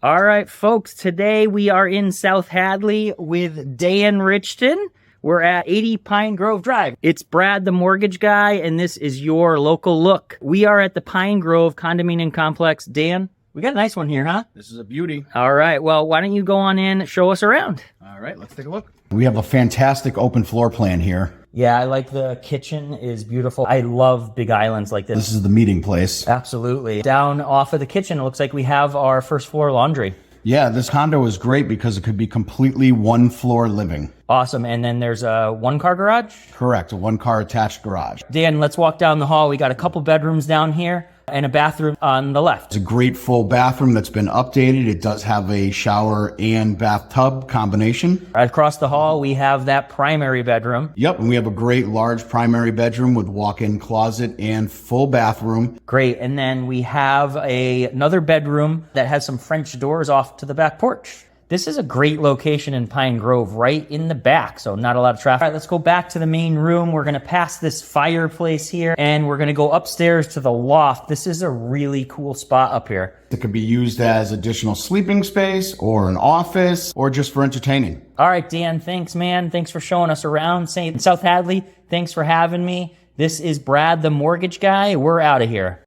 All right, folks, today we are in South Hadley with Dan Richton. We're at 80 Pine Grove Drive. It's Brad, the mortgage guy, and this is your local look. We are at the Pine Grove Condominium Complex. Dan, we got a nice one here, huh? This is a beauty. All right, well, why don't you go on in, show us around. All right, let's take a look. We have a fantastic open floor plan here. Yeah, I like the kitchen is beautiful. I love big islands like this. This is the meeting place. Absolutely. Down off of the kitchen, it looks like we have our first floor laundry. Yeah, this condo is great because it could be completely one floor living. Awesome. And then there's a one-car garage? Correct, a one-car attached garage. Dan, let's walk down the hall. We got a couple bedrooms down here and a bathroom on the left. It's a great full bathroom that's been updated. It does have a shower and bathtub combination. Right across the hall, we have that primary bedroom. Yep, and we have a great large primary bedroom with walk-in closet and full bathroom. Great. And then we have another bedroom that has some French doors off to the back porch. This is a great location in Pine Grove, right in the back, so not a lot of traffic. All right, let's go back to the main room. We're gonna pass this fireplace here, and we're gonna go upstairs to the loft. This is a really cool spot up here. It could be used as additional sleeping space or an office or just for entertaining. All right, Dan, thanks, man. Thanks for showing us around South Hadley. Thanks for having me. This is Brad, the mortgage guy. We're out of here.